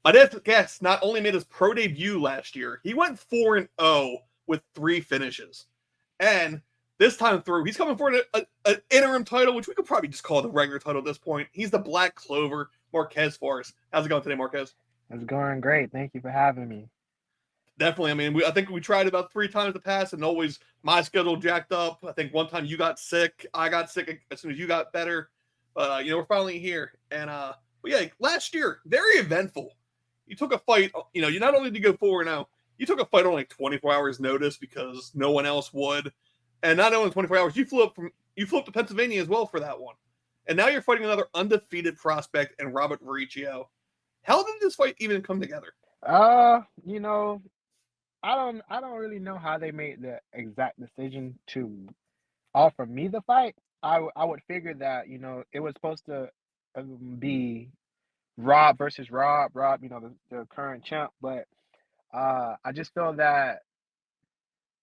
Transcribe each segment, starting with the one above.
My next guest not only made his pro debut last year, he went 4-0 with 3 finishes. And this time through, he's coming for an interim title, which we could probably just call the regular title at this point. He's the Black Clover, Morquez for us. How's it going today, Morquez? It's going great. Thank you for having me. Definitely. I mean, I think we tried about 3 times in the past, and always my schedule jacked up. I think one time you got sick, I got sick as soon as you got better. But we're finally here, and but yeah, last year very eventful. You took a fight. You not only did you go 4-0, you took a fight on like 24 hours notice because no one else would, and not only 24 hours, you flew up to Pennsylvania as well for that one, and now you're fighting another undefeated prospect and Robert Varricchio. How did this fight even come together? You know, I don't really know how they made the exact decision to offer me the fight. I would figure that, it was supposed to be Rob versus Rob, the current champ, but I just feel that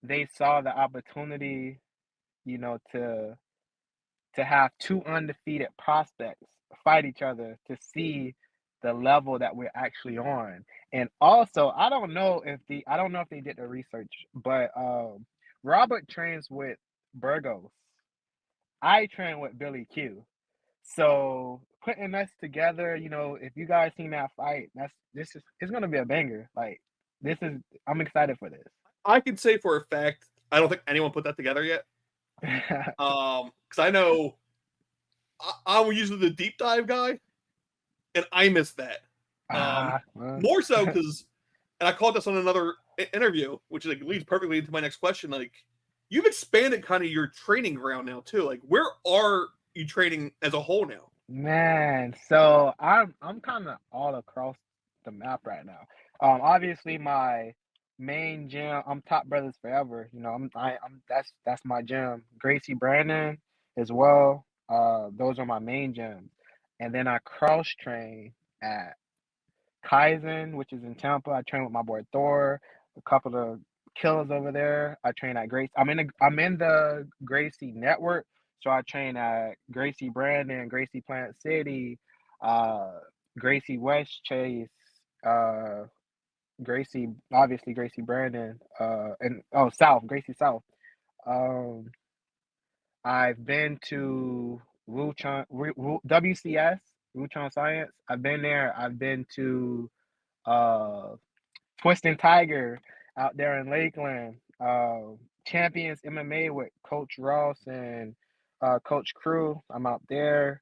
they saw the opportunity, to have two undefeated prospects fight each other to see the level that we're actually on. And also, I don't know if they did the research, but Robert trains with Burgos. I train with Billy Q. So putting us together, if you guys seen that fight, it's gonna be a banger. Like this is I'm excited for this. I can say for a fact, I don't think anyone put that together yet. Because I know I'm usually the deep dive guy, and I missed that. Well, More so because, and I called this on another interview, which like leads perfectly into my next question. Like, you've expanded kind of your training ground now too. Like, where are you training as a whole now? man, so I'm kind of all across the map right now. Obviously my main gym, I'm Top Brothers Forever. I'm that's my gym. Gracie Brandon as well. Those are my main gyms, and then I cross train at Kaizen, which is in Tampa. I train with my boy Thor, a couple of killers over there. I train at Grace. I'm in the Gracie network, so I train at Gracie Brandon, Gracie Plant City, uh, Gracie West Chase, uh, Gracie obviously Gracie Brandon, and South Gracie South. Um, I've been to WCS, Wuchang Science. I've been there. I've been to uh Twisting Tiger out there in Lakeland. Champions MMA with Coach Ross and Coach Crew. I'm out there.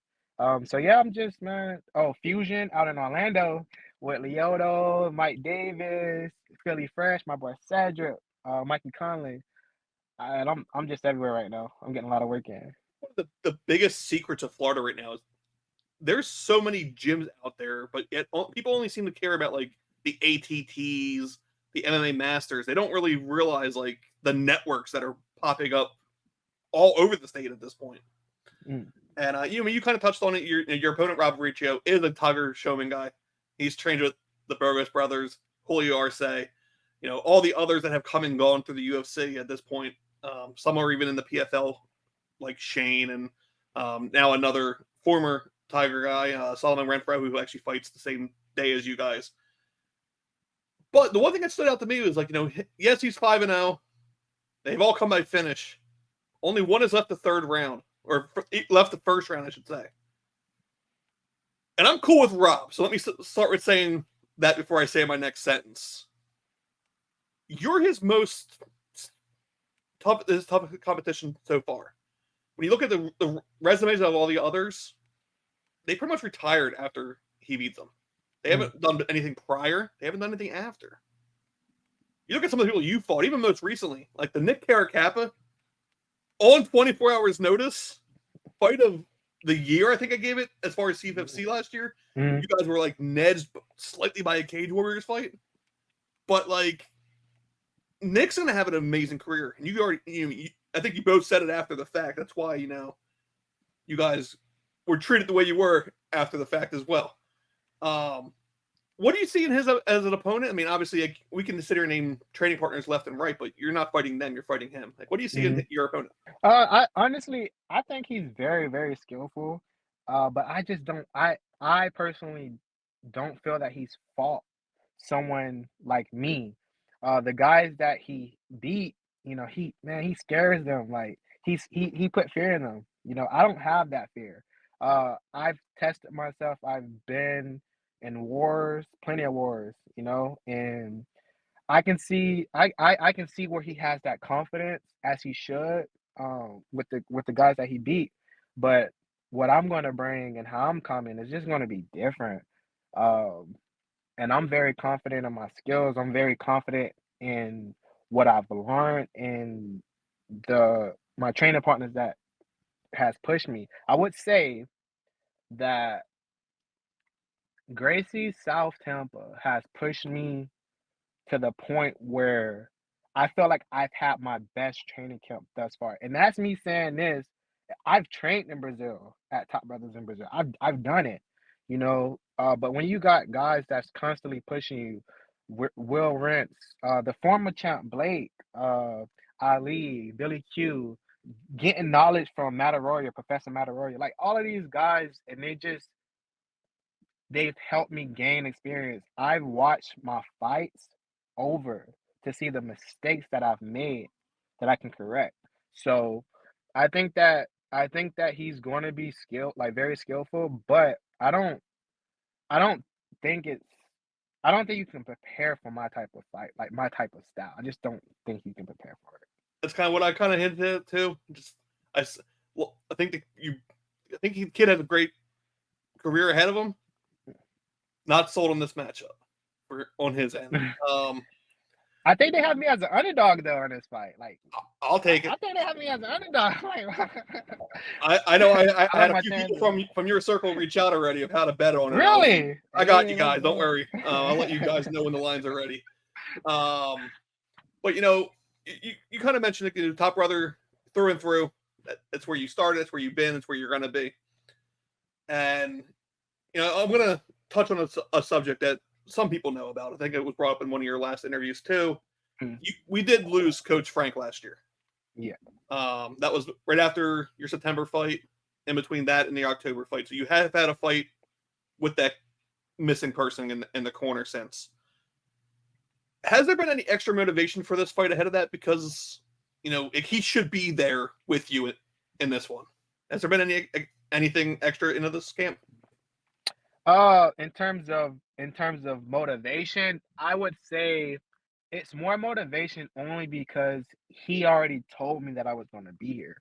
So yeah, I'm just man. Oh, Fusion out in Orlando with Leoto, Mike Davis, Philly Fresh, my boy Cedric, Mikey Conley. And I'm just everywhere right now. I'm getting a lot of work in. One of the biggest secrets of Florida right now is there's so many gyms out there, but yet people only seem to care about like the ATTs, the MMA Masters. They don't really realize like the networks that are popping up all over the state at this point. Mm. And you kind of touched on it. Your opponent Robert Riccio is a Tiger Showman guy. He's trained with the Burgos brothers, Julio Arce, all the others that have come and gone through the UFC at this point. Some are even in the PFL, like Shane, and now another former Tiger guy, Solomon Renfro, who actually fights the same day as you guys. But the one thing that stood out to me was like, yes, he's 5-0. They've all come by finish. Only one has left the third round, or left the first round, I should say. And I'm cool with Rob, so let me start with saying that before I say my next sentence. You're his most toughest competition so far. When you look at the resumes of all the others, they pretty much retired after he beat them. They Mm. haven't done anything prior. They haven't done anything after. You look at some of the people you fought, even most recently, like the Nick Caracappa, on 24 hours notice, fight of the year, I think I gave it, as far as CFFC last year. Mm. You guys were like Ned's slightly by a Cage Warriors fight. But like, Nick's going to have an amazing career. And I think you both said it after the fact. That's why, you guys were treated the way you were after the fact as well. What do you see in his as an opponent? I mean, obviously, like, we can sit here and name training partners left and right, but you're not fighting them; you're fighting him. Like, what do you see Mm. in your opponent? I honestly, I think he's very, very skillful. But I just don't. I personally don't feel that he's fought someone like me. The guys that he beat, he scares them. Like he put fear in them. I don't have that fear. I've tested myself. I've been in wars, plenty of wars, and I can see where he has that confidence as he should, with the guys that he beat. But what I'm gonna bring and how I'm coming is just gonna be different. Um, and I'm very confident in my skills. I'm very confident in what I've learned and the my training partners that has pushed me. I would say that Gracie South Tampa has pushed me to the point where I feel like I've had my best training camp thus far. And that's me saying this. I've trained in Brazil at Top Brothers in Brazil. I've done it, but when you got guys that's constantly pushing you, Will Rentz, the former champ Blake, Ali, Billy Q, getting knowledge from Mataroya, Professor Mataroya, like all of these guys, and they've helped me gain experience. I've watched my fights over to see the mistakes that I've made that I can correct. So I think that he's going to be skilled, like very skillful, but I don't think it's I don't think you can prepare for my type of fight, like my type of style. I just don't think you can prepare for it. That's kind of what I kind of hinted at too. Well, I think the kid has a great career ahead of him. Not sold on this matchup on his end. I think they have me as an underdog though in this fight. Like I'll take it. I think they have me as an underdog. I know I I had like a few my people chances. from your circle reach out already of how to bet on it. Really? I got you Hey, guys. let's Don't go. worry. I'll let you guys know when the lines are ready. But you kind of mentioned it, Top Brother through and through. That's where you started. That's where you've been. That's where you're going to be. And I'm going to touch on a subject that some people know about. I think it was brought up in one of your last interviews too. We did lose Coach Frank last year. Yeah. That was right after your September fight, in between that and the October fight. So you have had a fight with that missing person in the corner since. Has there been any extra motivation for this fight ahead of that? Because he should be there with you in this one. Has there been anything extra into this camp? In terms of motivation, I would say it's more motivation only because he already told me that I was going to be here.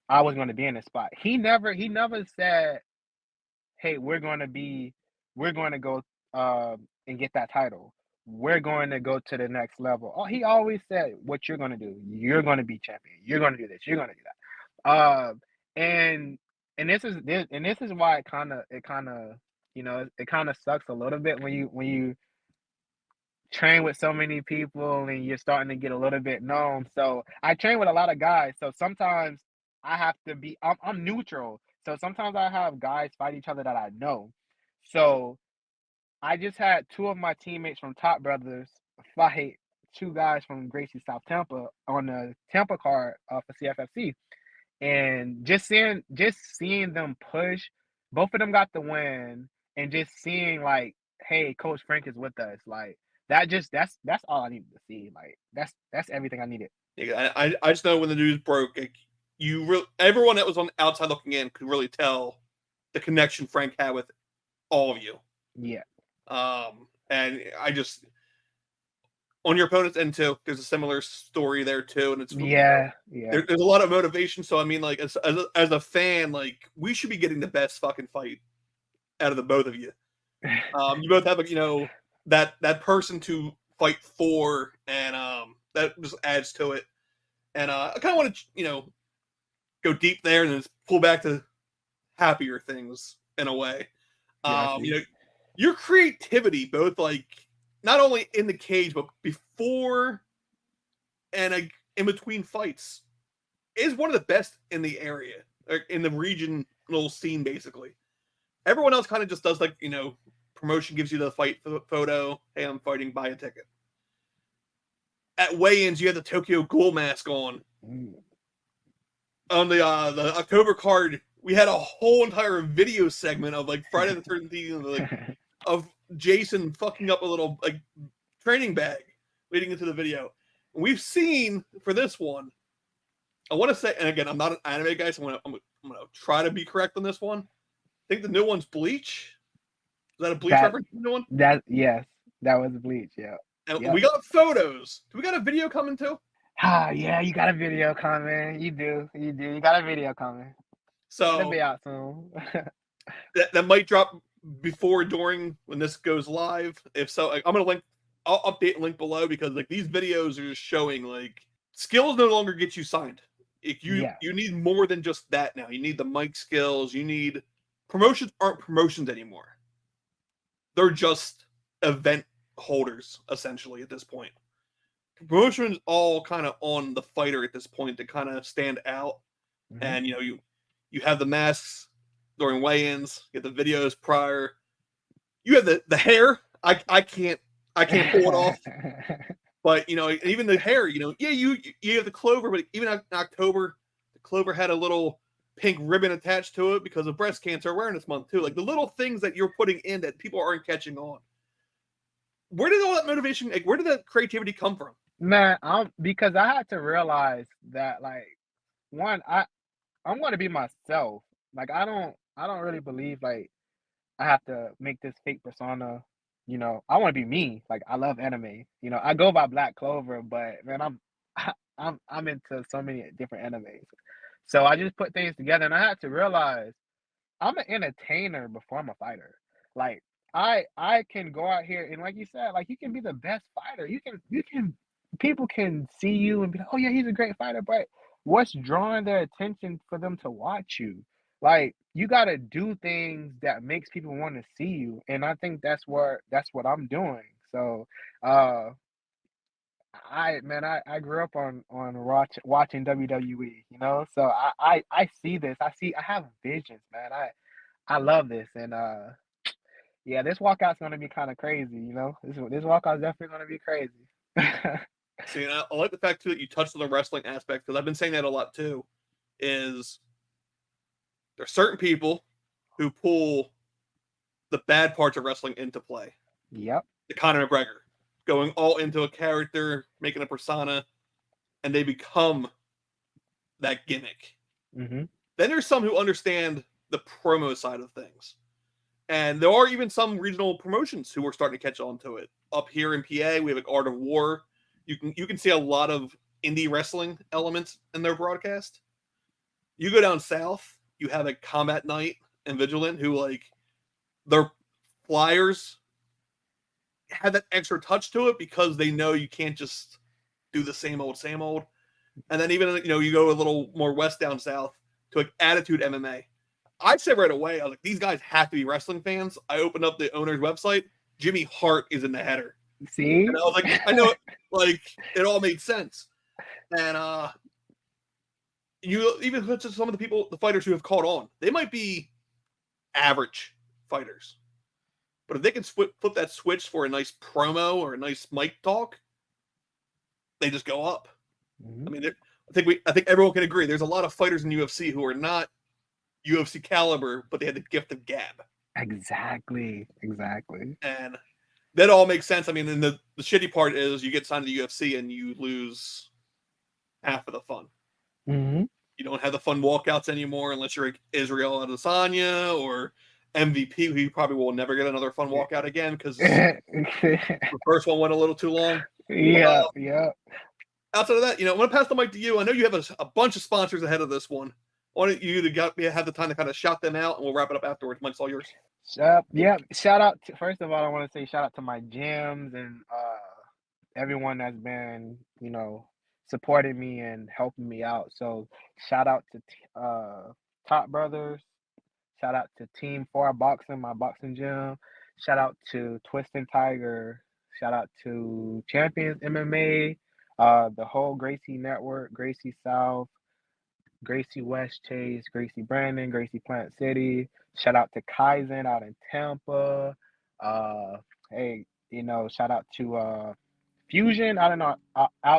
I was going to be in this spot. He never said, "Hey, we're going to go and get that title. We're going to go to the next level." Oh, he always said, "What you're going to do? You're going to be champion. You're going to do this. You're going to do that." And this is why it kind of sucks a little bit when you train with so many people and you're starting to get a little bit known. So I train with a lot of guys. So sometimes I have to be I'm neutral. So sometimes I have guys fight each other that I know. So I just had two of my teammates from Top Brothers fight two guys from Gracie South Tampa on the Tampa card for CFFC. And just seeing them push, both of them got the win, and just seeing like, hey, Coach Frank is with us, like that's all I needed to see. Like that's everything I needed. Yeah, I just know when the news broke, everyone that was on the outside looking in could really tell the connection Frank had with all of you. Yeah. And I just on your opponent's end too, there's a similar story there too, and it's Yeah. there's a lot of motivation. So I mean, like as a fan, like we should be getting the best fucking fight out of the both of you. You both have that person to fight for, and that just adds to it. And I kind of want to go deep there and then just pull back to happier things in a way. Your creativity, both like not only in the cage but before and in between fights, is one of the best in the area, or in the regional scene. Basically, everyone else kind of just does promotion gives you the fight photo. Hey, I'm fighting. Buy a ticket. At weigh-ins, you had the Tokyo Ghoul mask on. On the October card, we had a whole entire video segment of like Friday the 13th, of Jason fucking up a little like training bag leading into the video. And we've seen for this one, I want to say, and again, I'm not an anime guy, so I'm gonna try to be correct on this one. I think the new one's Bleach. Is that a Bleach reference? The new one? Yes, that was Bleach. Yeah. And Yep. we got photos. Do we got a video coming too? Yeah, you got a video coming. You do. You got a video coming. So it'll be out soon. that might drop before, during when this goes live. If so, I'm gonna link. I'll update and link below because like these videos are just showing like skills no longer get you signed. If you need more than just that now. You need the mic skills. You need promotions aren't promotions anymore. They're just event holders essentially at this point. Promotions all kind of on the fighter at this point to kind of stand out. Mm-hmm. And you have the masks during weigh-ins, you get the videos prior. You have the hair. I can't pull it off. But even the hair, you have the Clover, but even in October, the Clover had a little pink ribbon attached to it because of Breast Cancer Awareness Month too. Like the little things that you're putting in that people aren't catching on. Where did all that motivation, like where did that creativity come from? Man, because I had to realize that like one, I'm going to be myself. Like I don't really believe like I have to make this fake persona. I want to be me. Like I love anime. I go by Black Clover, but man, I'm into so many different animes. So I just put things together, and I had to realize I'm an entertainer before I'm a fighter. Like I can go out here and like you said, like you can be the best fighter. You can people can see you and be like, oh yeah, he's a great fighter, but what's drawing their attention for them to watch you? Like you gotta do things that makes people want to see you. And I think that's what I'm doing. So I grew up on watching WWE, so I see this. I have visions, man. I love this. And yeah, this walkout's gonna be kind of crazy, This walkout's definitely gonna be crazy. See, and I like the fact too that you touched on the wrestling aspect because I've been saying that a lot too. Is there are certain people who pull the bad parts of wrestling into play. Yep. The Conor McGregor going all into a character, making a persona, and they become that gimmick. Mm-hmm. Then there's some who understand the promo side of things. And there are even some regional promotions who are starting to catch on to it. Up here in PA, we have like Art of War. You can see a lot of indie wrestling elements in their broadcast. You go down south, you have a Combat Night and Vigilant who like their flyers have that extra touch to it because they know you can't just do the same old. And then even you go a little more west down south to like Attitude MMA. I said right away, I was like, these guys have to be wrestling fans. I opened up the owner's website. Jimmy Hart is in the header. See? And I was like, I know it. Like, it all made sense. And you even look at some of the fighters who have caught on. They might be average fighters. But if they can flip that switch for a nice promo or a nice mic talk, they just go up. Mm-hmm. I mean, I think everyone can agree. There's a lot of fighters in UFC who are not UFC caliber, but they had the gift of gab. Exactly. And that all makes sense. I mean, and the shitty part is you get signed to the UFC and you lose half of the fun. Mm-hmm. You don't have the fun walkouts anymore unless you're like Israel Adesanya or MVP, who you probably will never get another fun walkout again because the first one went a little too long. Yeah. Outside of that, I'm going to pass the mic to you. I know you have a bunch of sponsors ahead of this one. Why don't you have the time to kind of shout them out, and we'll wrap it up afterwards. Mike's all yours. Yeah. Shout out first of all, I want to say shout out to my gyms and everyone that's been, supporting me and helping me out. So shout out to Top Brothers. Shout out to Team 4 Boxing, my boxing gym. Shout out to Twist and Tiger. Shout out to Champions MMA, the whole Gracie Network, Gracie South, Gracie West Chase, Gracie Brandon, Gracie Plant City. Shout out to Kaizen out in Tampa. Hey, shout out to Fusion out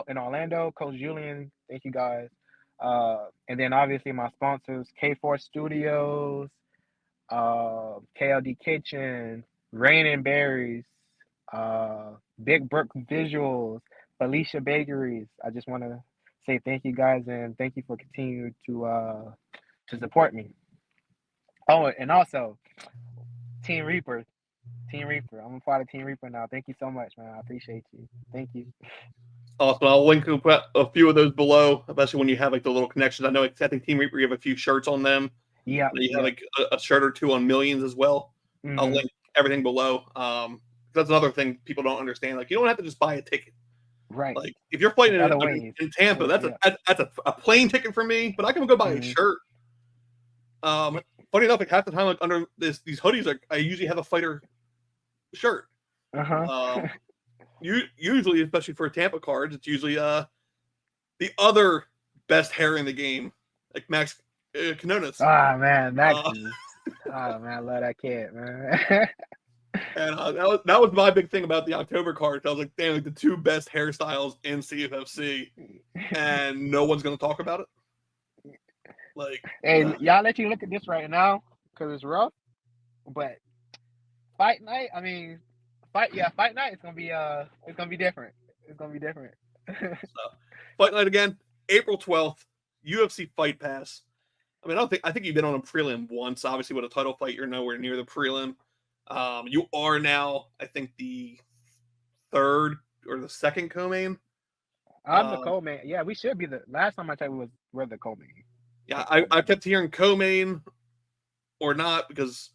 in Orlando, Coach Julian. Thank you guys. And then obviously my sponsors, K4 Studios, KLD Kitchen, Rain and Berries, Big Brook Visuals, Felicia Bakeries. I just want to say thank you guys and thank you for continuing to support me. Oh, and also Team Reaper. Team Reaper. I'm a part of Team Reaper now. Thank you so much, man. I appreciate you. Thank you. Awesome. I'll link a few of those below, especially when you have like the little connections. I think Team Reaper, you have a few shirts on them. Yeah. You have like a shirt or two on Millions as well. Mm-hmm. I'll link everything below. That's another thing people don't understand. Like, you don't have to just buy a ticket. Right. Like, if you're fighting in Tampa, that's a plane ticket for me, but I can go buy a shirt. Funny enough, like half the time, like under these hoodies, like I usually have a fighter shirt. Usually, especially for Tampa cards, it's usually the other best hair in the game, like Max Canonis. Ah, man, Max. Oh man, I love that kid, man. And that was my big thing about the October cards. I was like, damn, like the two best hairstyles in CFFC, and no one's gonna talk about it. Like, hey, y'all let you look at this right now because it's rough, but fight night. I mean, fight night. It's gonna be different. It's gonna be different. So, fight night again, April 12th, UFC Fight Pass. I mean, I think you've been on a prelim once. Obviously, with a title fight, you're nowhere near the prelim. You are now, I think, the third or the second co-main. I'm the co-main. Yeah, we should be the. Last time I checked, we're the co-main. Yeah, I kept hearing co-main or not because,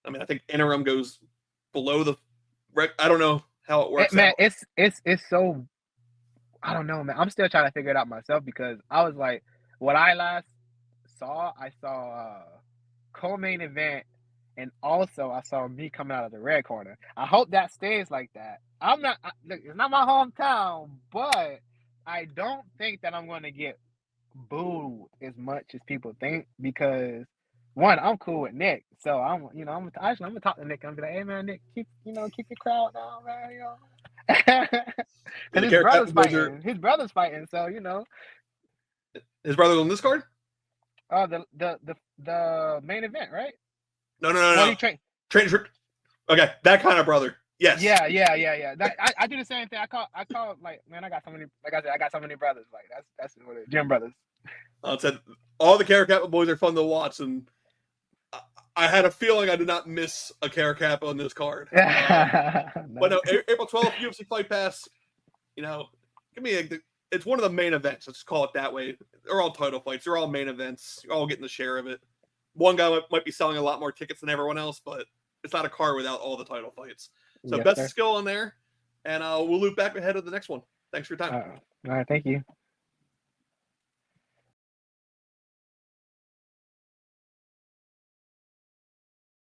I mean, I think interim goes below the. I don't know how it works. Man, it's so. I don't know, man. I'm still trying to figure it out myself because I was like, what I last saw, co-main event, and also I saw me coming out of the red corner. I hope that stays like that. Look, it's not my hometown, but I don't think that I'm going to get booed as much as people think because one, I'm cool with Nick, so I'm gonna talk to Nick and I'm be like, hey man, Nick, keep your crowd down, man, because his brother's fighting, so his brother's on this card. The main event, right? No. Okay, that kind of brother. Yes. Yeah. I do the same thing. I call like, man, I got so many. Like I said, I got so many brothers. Like that's what it is. Gym brothers. I said all the Caracappa boys are fun to watch, and I had a feeling I did not miss a Caracappa on this card. But no, April 12th, UFC Fight Pass. It's one of the main events. Let's call it that way. They're all title fights. They're all main events. You're all getting a share of it. One guy might be selling a lot more tickets than everyone else, but it's not a card without all the title fights. So best skill on there, and we'll loop back ahead of the next one. Thanks for your time. All right, thank you.